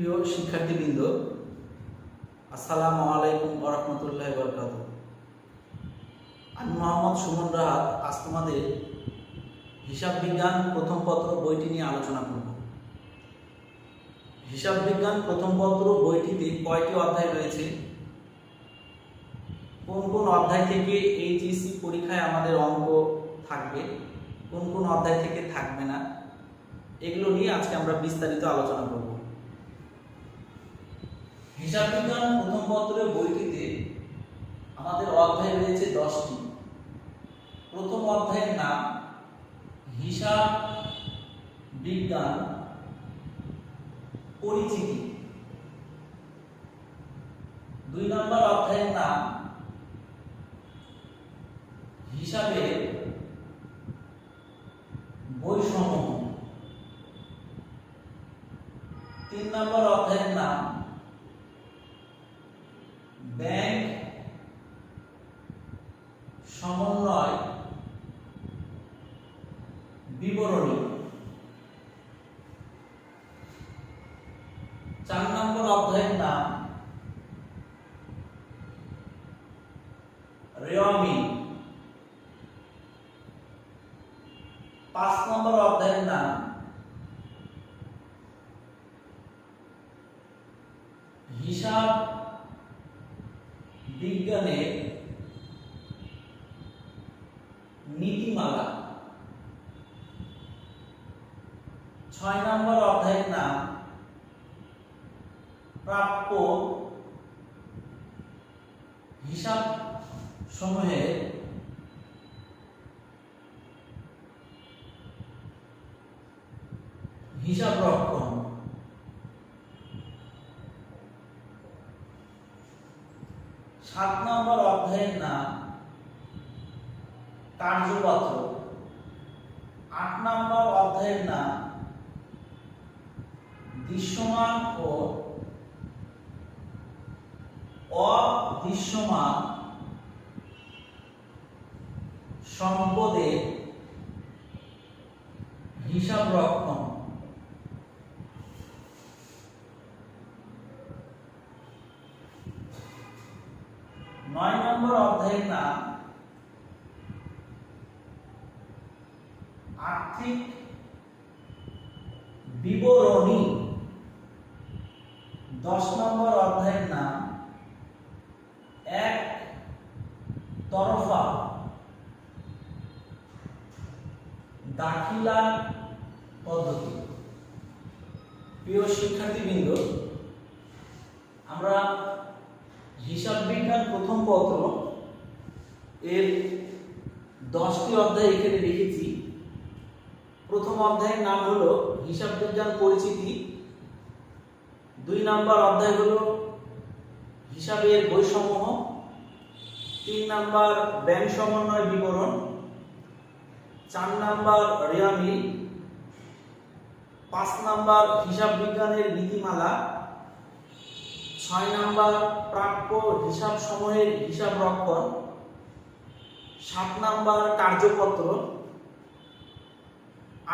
প্রিয় শিক্ষার্থীবৃন্দ, আসসালামু আলাইকুম ওয়া রাহমাতুল্লাহি ওয়া বারাকাতুহু। আমি মোহাম্মদ সুমন রাহাত আজ তোমাদের হিসাব বিজ্ঞান প্রথম পত্র বইটি নিয়ে আলোচনা করব। হিসাব বিজ্ঞান প্রথম পত্র বইটিতে কয়টি অধ্যায় রয়েছে, কোন কোন অধ্যায় থেকে এইচএসসি পরীক্ষায় আমাদের অঙ্ক থাকবে, কোন কোন অধ্যায় থেকে থাকবে না, এগুলো নিয়ে আজকে আমরা বিস্তারিত আলোচনা করব। হিসাব বিজ্ঞান প্রথম পত্রের বইটিতে আমাদের অধ্যায় রয়েছে 10টি। প্রথম অধ্যায়ের নাম হিসাব বিজ্ঞান পরিচিতি। 2 নম্বর অধ্যায়ের নাম হিসাবের বৈসমূহ। 3 নম্বর অধ্যায়ের নাম ব্যাংক সমন্বয় বিবরণী। 4 নম্বর অধ্যায়ের নাম রেওয়ামি। 5 নম্বর অধ্যায়ের নাম হিসাব বিজ্ঞানের নীতিমালা। 6 নম্বর অধ্যায়ের নাম প্রাপ্য হিসাব সমূহের হিসাব রক্ষণ। 7 নম্বর অধ্যায়ের নাম কার্যপত্র। 8 নম্বর অধ্যায়ের নাম দৃশ্যমান ও অদৃশ্যমান সম্পদের হিসাব রক্ষণ। 9 নম্বর অধ্যায়ের নাম আর্থিক বিবরণী। 10 নম্বর অধ্যায়ের নাম এক তরফা দাখিলা পদ্ধতি। প্রিয় শিক্ষার্থীবৃন্দ, আমরা হিসাব বিজ্ঞান প্রথম পত্র এর 10টি অধ্যায় এখানে লিখেছি। প্রথম অধ্যায়ের নাম হলো হিসাব বিজ্ঞান পরিচিতি। 2 নম্বর অধ্যায় হলো হিসাবের বৈসমূহ। 3 নম্বর ব্যাংক সমন্বয় বিবরণ। 4 নম্বর রেওয়ামি। 5 নম্বর হিসাব বিজ্ঞানের নীতিমালা। 6 নম্বর প্রাপ্য হিসাব সমূহের হিসাব রক্ষণ। 7 নম্বর কার্যপত্র।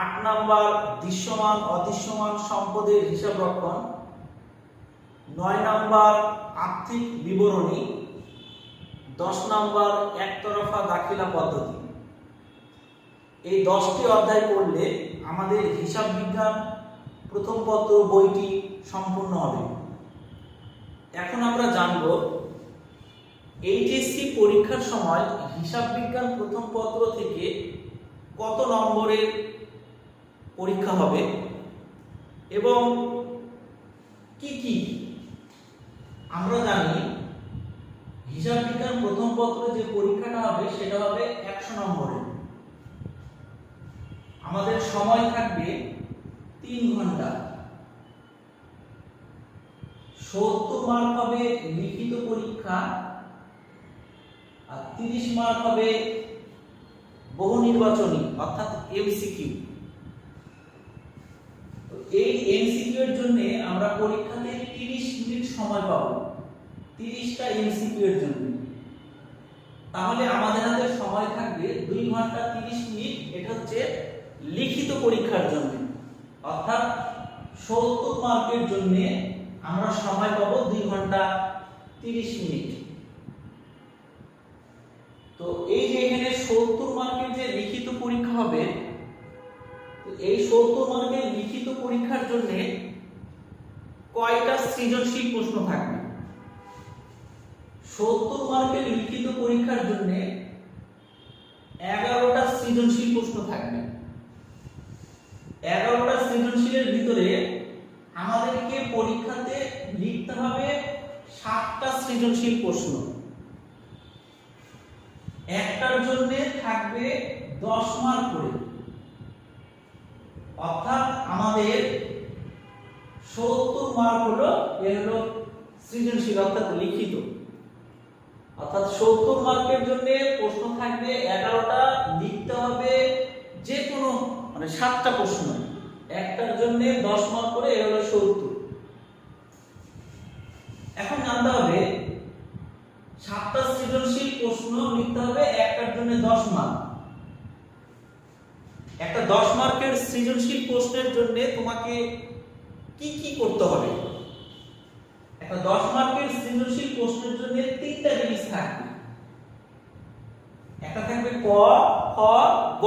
8 নম্বর দৃশ্যমান অদৃশ্যমান সম্পদের হিসাব রক্ষণ। 9 নম্বর আর্থিক বিবরণী। 10 নম্বর একতরফা দাখিলা পদ্ধতি। এই 10টি অধ্যায় পড়লে আমাদের হিসাব বিজ্ঞান প্রথম পত্র বইটি সম্পূর্ণ হবে। এখন আমরা জানব এইচএসসি পরীক্ষার সময় হিসাব বিজ্ঞান প্রথম পত্র থেকে কত নম্বরের পরীক্ষা হবে এবং কি কি। আমরা জানি হিসাব বিজ্ঞান প্রথম পত্রে যে পরীক্ষাটা হবে সেটা হবে 100 নম্বরের। আমাদের সময় থাকবে 3 ঘন্টা। 70 মার্ক হবে লিখিত পরীক্ষা আর 30 মার্ক হবে বহু নির্বাচনী অর্থাৎ এমসিকিউ। এই এমসিকিউ এর জন্য আমরা পরীক্ষাতে 30 মিনিট সময় পাবো, 30টা এমসিকিউ এর জন্য। তাহলে আমাদের হাতে সময় থাকবে 2 ঘন্টা 30 মিনিট। এটা হচ্ছে লিখিত পরীক্ষার জন্য, অর্থাৎ 70 মার্কের জন্য আমরা সময় পাবো 2 ঘন্টা 30 মিনিট। তো এই যে এখানে 70 মার্কের যে লিখিত পরীক্ষা হবে, তো এই 70 মার্কের লিখিত পরীক্ষার জন্য কয়টা সৃজনশীল প্রশ্ন থাকবে? 70 মার্কের লিখিত পরীক্ষার জন্য 11টা সৃজনশীল প্রশ্ন থাকবে। 11টা সৃজনশীলের ভিতরে আমাদেরকে পরীক্ষাতে লিখতে হবে 7টা সৃজনশীল প্রশ্ন। একটার জন্য থাকবে 10 মার্ক করে, অর্থাৎ আমাদের 70 মার্ক হলো সৃজনশীল অর্থাৎ লিখিত। অর্থাৎ 70 মার্কের জন্য প্রশ্ন থাকবে 11টা, লিখতে হবে যে কোনো 7টা প্রশ্ন, একটার জন্য 10 মার্ক করে, এ হলো 70। এখন জানতে হবে 7টা সৃজনশীল প্রশ্ন লিখতে হবে, একটার জন্য 10 মার্ক। একটা 10 মার্কের সৃজনশীল প্রশ্নের জন্য তোমাকে কি কি করতে হবে? একটা 10 মার্কের সৃজনশীল প্রশ্নের জন্য 3টা জিনিস থাকবে। একটা থাকবে ক, খ, গ।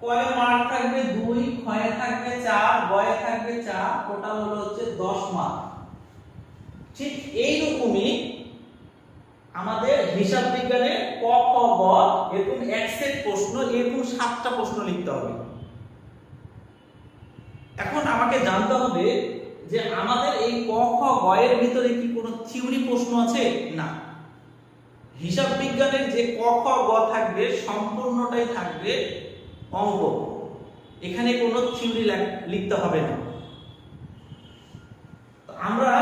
কয়ে মার্ক থাকবে 2, খয়ে থাকবে 4, গয়ে থাকবে 4, টোটাল হচ্ছে 10 মার্ক। ঠিক এই রকমই আমাদের হিসাব বিজ্ঞানে ক, খ, গ এরকম এক সেট প্রশ্ন, এরকম 7টা প্রশ্ন লিখতে হবে। এখন আমাকে জানতে হবে যে আমাদের এই ক, খ, গ এর ভিতরে কি কোনো থিওরি প্রশ্ন আছে? না। হিসাব বিজ্ঞানের যে ক, খ, গ থাকবে সম্পূর্ণটাই থাকবে অঙ্ক, এখানে কোনো থিওরি লিখতে হবে না। তো আমরা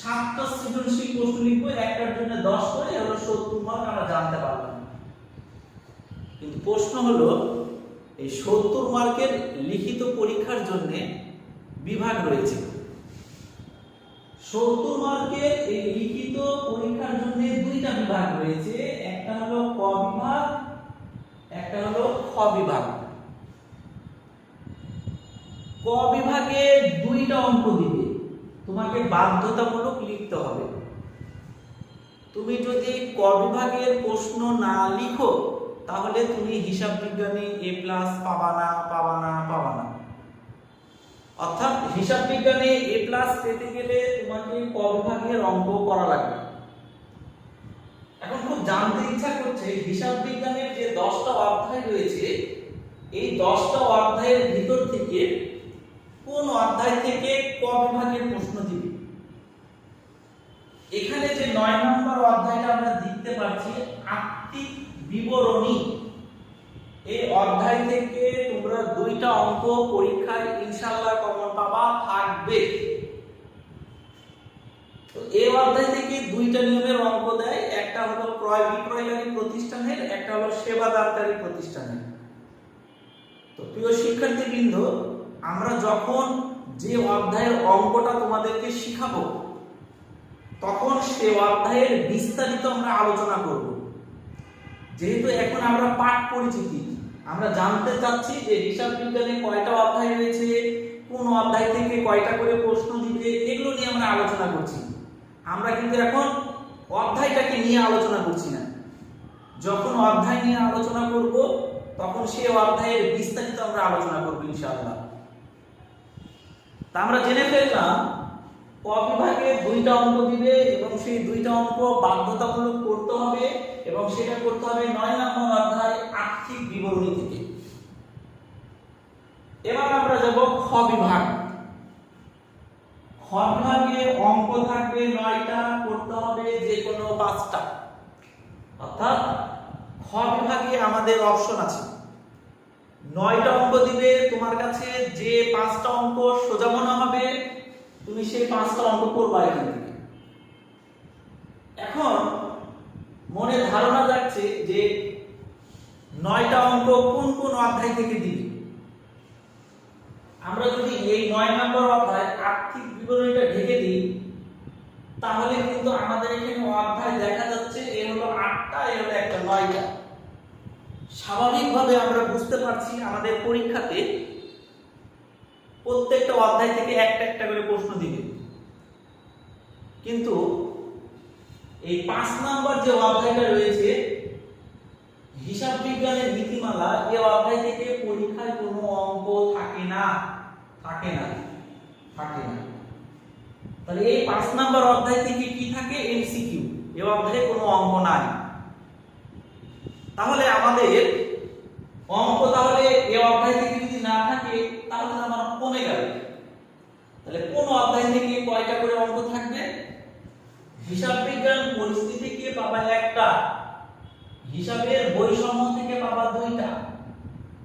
7টা সৃজনশীল প্রশ্ন লিখবো, একটার জন্য 10 করে, এগুলো 70 মার্ক আমরা জানতে পারলাম। কিন্তু প্রশ্ন হলো এই 70 মার্কের লিখিত পরীক্ষার জন্য বিভাগ রয়েছে। 70 মার্কের এই লিখিত পরীক্ষার জন্য 2টা বিভাগ রয়েছে, একটা হলো ক বিভাগ, একটা হলো খ বিভাগ। ক বিভাগে 2টা অঙ্ক দিবে, তোমাকে বাধ্যতামূলক লিখতে হবে। তুমি যদি ক বিভাগের প্রশ্ন না লিখো তাহলে তুমি হিসাব বিজ্ঞানে A+ পাবা না। অর্থাৎ হিসাব বিজ্ঞানে A+ পেতে গেলে তোমাকে ক বিভাগের অঙ্ক করা লাগবে। এখন খুব জানতে ইচ্ছা করছে হিসাব বিজ্ঞানের যে 10টা অধ্যায় রয়েছে, এই 10টা অধ্যায়ের ভিতর থেকে কোন অধ্যায় থেকে ক বিভাগের প্রশ্ন দিবে? এখানে যে 9 নম্বর অধ্যায়টা আমরা দেখতে পাচ্ছি আর্থিক বিবরণী, এই অধ্যায় থেকে তোমরা 2টা অঙ্ক পরীক্ষায় ইনশাআল্লাহ কমন পাবা, থাকবে। তো এই অধ্যায় থেকে 2টা নিয়মের অঙ্ক দেয়, একটা হলো ক্রয় বিক্রয়কারী প্রতিষ্ঠানের, একটা হলো সেবাদানকারী প্রতিষ্ঠানের। তো প্রিয় শিক্ষার্থীবৃন্দ, আমরা যখন যে অধ্যায়ের অঙ্কটা তোমাদেরকে শিখাবো তখন সে অধ্যায়ের বিস্তারিত আমরা আলোচনা করব। যেহেতু এখন আমরা পাঠ পরিচিতি, আমরা জানতে চাচ্ছি যে হিসাব বিজ্ঞানে কয়টা অধ্যায় রয়েছে, কোন অধ্যায় থেকে কয়টা করে প্রশ্ন দিবে, এগুলো নিয়ে আমরা আলোচনা করছি। আমরা কিন্তু এখন অধ্যায়টাকে নিয়ে আলোচনা করছি না। যখন অধ্যায় নিয়ে আলোচনা করব তখন সেই অধ্যায়ের বিস্তারিত আমরা আলোচনা করব ইনশাআল্লাহ। তা আমরা জেনে ফেললাম ক বিভাগে 2টা অঙ্ক দিবে এবং সেই 2টা অঙ্ক বাধ্যতামূলক করতে হবে, এবং সেটা করতে হবে 9 নম্বর অধ্যায় আর্থিক বিবরণী থেকে। এবার আমরা যাব খ বিভাগ। খ বিভাগে অঙ্ক থাকবে 9টা, করতে হবে যে কোনো 5টা। অর্থাৎ খ বিভাগে আমাদের অপশন আছে, 9টা অঙ্ক দিবে, তোমার কাছে যে 5টা অঙ্ক সোজা মনে হবে তুমি সেই 5টা অঙ্ক করবা এখান থেকে। এখন মনে ধারণা যাচ্ছে যে 9টা অঙ্ক কোন কোন অধ্যায় থেকে দিবে। আমরা যদি এই 9 নম্বর অধ্যায় আর্থিক বিবরণীটা ঢেকে দিই তাহলে কিন্তু আমাদের এখানে অধ্যায় দেখা যাচ্ছে এ হলো 8টা, এ হলো একটা 9টা। স্বাভাবিকভাবে আমরা বুঝতে পারছি আমাদের পরীক্ষাতে প্রত্যেকটা অধ্যায় থেকে একটা একটা করে প্রশ্ন দিবে, কিন্তু এই 5 নম্বর যে অধ্যায়টা রয়েছে হিসাব বিজ্ঞানের নীতিমালা, এই অধ্যায় থেকে পরীক্ষায় কোনো অঙ্ক থাকে না। তাহলে এই 5 নম্বর অধ্যায় থেকে কি থাকে? এমসিকিউ। এই অধ্যায়ে কোনো অঙ্ক নাই। তাহলে আমাদের অঙ্ক তাহলে এই অধ্যায় থেকে যদি না থাকে তাহলে আমার কমে গেল। তাহলে কোন অধ্যায় থেকে কয়টা করে অঙ্ক থাকবে? হিসাব বিজ্ঞান পরিস্থিতি থেকে পাবা একটা, হিসাবের বৈষম্য থেকে পাবা দুইটা,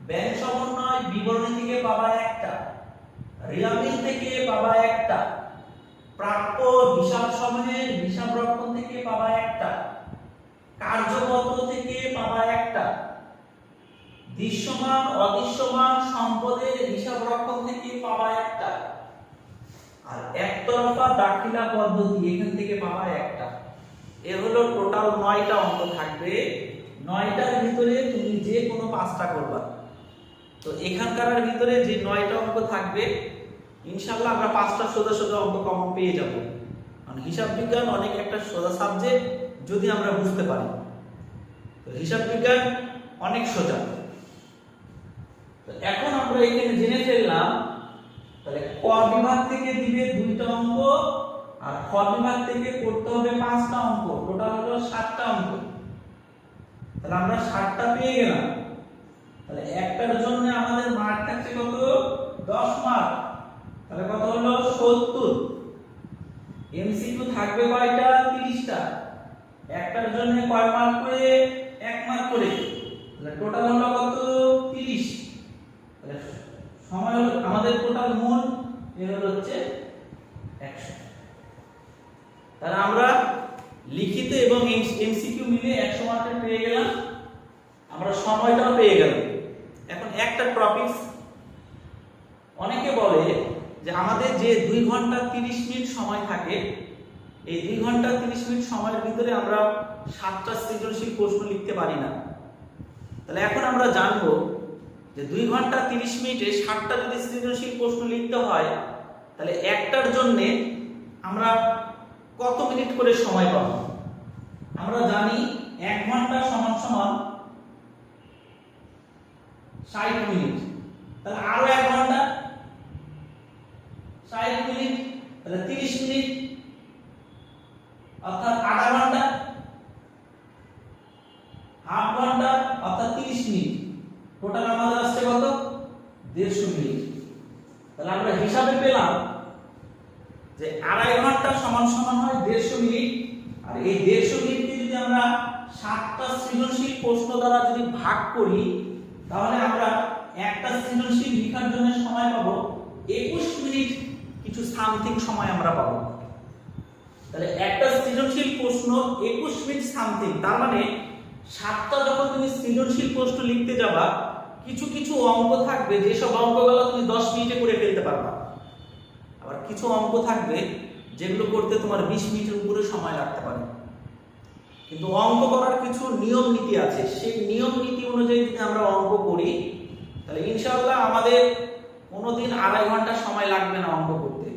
ব্যাংক সমন্বয় বিবরণী থেকে পাবা একটা, রিয়ামিল থেকে পাবা একটা, প্রাপ্য হিসাব সময়ের হিসাব রক্ষণ থেকে পাবা একটা, কার্যপত্র থেকে পাবা একটা, দৃশ্যমান অদৃশ্যমান সম্পদের হিসাব রক্ষণ থেকে পাবা একটা, আর একতরফা দাখিলা পদ্ধতি এখান থেকে পাবা একটা। এ হলো টোটাল 9টা অঙ্ক থাকবে। 9টার ভিতরে তুমি যে কোনো 5টা করবা। তো এখানকার ভিতরে যে 9টা অঙ্ক থাকবে ইনশাআল্লাহ আমরা 5টা সোজা সোজা অঙ্ক কমন পেয়ে যাব। কারণ হিসাব বিজ্ঞান অনেক একটা সোজা সাবজেক্ট যদি আমরা বুঝতে পারি। তো হিসাব বিজ্ঞান অনেক সোজা। তো এখন আমরা এখানে জেনে ফেললাম তাহলে ক বিভাগ থেকে দিবে 2টা অঙ্ক আর খ বিভাগ থেকে করতে হবে 5টা অঙ্ক, টোটাল হলো 7টা অঙ্ক। তাহলে আমরা 7টা পেয়ে গেলাম। তাহলে একটার জন্য আমাদের মার্ক থাকছে কত? 10 মার্ক। তাহলে কত হলো? 70। এমসিকিউ থাকবে কয়টা? 30টা। একটার জন্য কয় মার্ক করে? 1 মার্ক করে। তাহলে টোটাল হলো কত? 30। তাহলে সময় হলো আমাদের টোটাল মূল এর হচ্ছে 100। তাহলে আমরা লিখিত এবং এমসিকিউ মিলে 100 মার্কের পেয়ে গেলাম, আমরা সময়টাও পেয়ে গেলাম। এখন একটা টপিকস অনেকে বলে যে আমাদের যে 2 ঘন্টা 30 মিনিট সময় থাকে, এই 2 ঘন্টা 30 মিনিট সময়ের ভিতরে আমরা 7টা সৃজনশীল প্রশ্ন লিখতে পারি না। তাহলে এখন আমরা জানবো যে 2 ঘন্টা 30 মিনিটে 7টা যদি সৃজনশীল প্রশ্ন লিখতে হয় তাহলে একটার জন্য আমরা কত মিনিট করে সময় পাবো? আমরা জানি 1 ঘন্টা সমান সমান 60 মিনিট। তাহলে আরো 1 ঘন্টা 60 মিনিট, তাহলে 30 মিনিট, অর্থাৎ আধা ঘন্টা, হাফ ঘন্টা অর্থাৎ 30 মিনিট। টোটাল আমাদের আসছে কত? 150 মিনিট। তাহলে আমরা হিসাবে পেলাম যে আড়াই ঘন্টা সমান সমান হয় 150 মিনিট। আর এই 150 মিনিটকে যদি আমরা 7টা সৃজনশীল প্রশ্ন দ্বারা যদি ভাগ করি তাহলে আমরা একটা সৃজনশীল লেখার জন্য সময় পাবো 21 মিনিট কিছু সামথিং সময় আমরা পাবো। তাহলে একটা সৃজনশীল প্রশ্ন 21 মিনিট সামথিং। তার মানে 7টা যখন তুমি সৃজনশীল প্রশ্ন লিখতে যাবা কিছু কিছু অঙ্ক থাকবে যেসব অঙ্কগুলো তুমি 10 মিনিটে করে ফেলতে পারবা, আবার কিছু অঙ্ক থাকবে যেগুলো করতে তোমার 20 মিনিটের উপরে সময় লাগতে পারে। কিন্তু অঙ্ক করার কিছু নিয়ম নীতি আছে, সেই নিয়ম নীতি অনুযায়ী যদি আমরা অঙ্ক করি তাহলে ইনশাআল্লাহ আমাদের কোনোদিন আড়াই ঘন্টা সময় লাগবে না অঙ্ক করতে।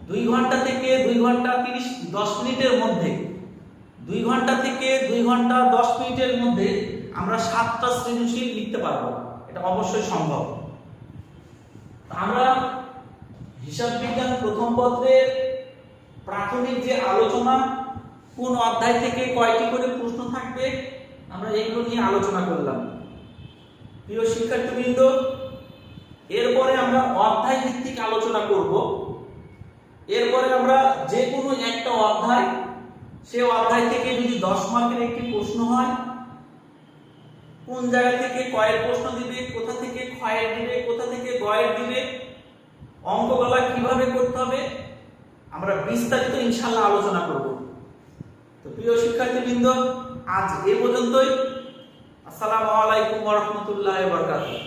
2 ঘন্টা থেকে 2 ঘন্টা 10 মিনিটের মধ্যে, 2 ঘন্টা থেকে 2 ঘন্টা 10 মিনিটের মধ্যে আমরা 7টা সৃজনশীল লিখতে পারবো। এটা অবশ্যই সম্ভব। আমরা হিসাব বিজ্ঞান প্রথম পত্রের প্রাথমিক যে আলোচনা, কোন অধ্যায় থেকে কয়টি করে প্রশ্ন থাকবে, আমরা এগুলো নিয়ে আলোচনা করলাম। প্রিয় শিক্ষার্থীবৃন্দ, এরপরে আমরা অধ্যায় ভিত্তিক আলোচনা করব। এরপরে আমরা যে কোনো একটা অধ্যায়, সে অধ্যায় থেকে যদি 10 মার্কের একটি প্রশ্ন হয়, কোন জায়গা থেকে কয়ের প্রশ্ন দিবে, কোথা থেকে ক্ষয়ের দিবে, কোথা থেকে গয়ের দিবে, অঙ্কগুলা কিভাবে করতে হবে, আমরা বিস্তারিত ইনশাআল্লাহ আলোচনা করব। তো প্রিয় শিক্ষার্থীবৃন্দ, আজ এ পর্যন্তই। আসসালামু আলাইকুম ওয়া রাহমাতুল্লাহি ওয়া বারাকাতুহু।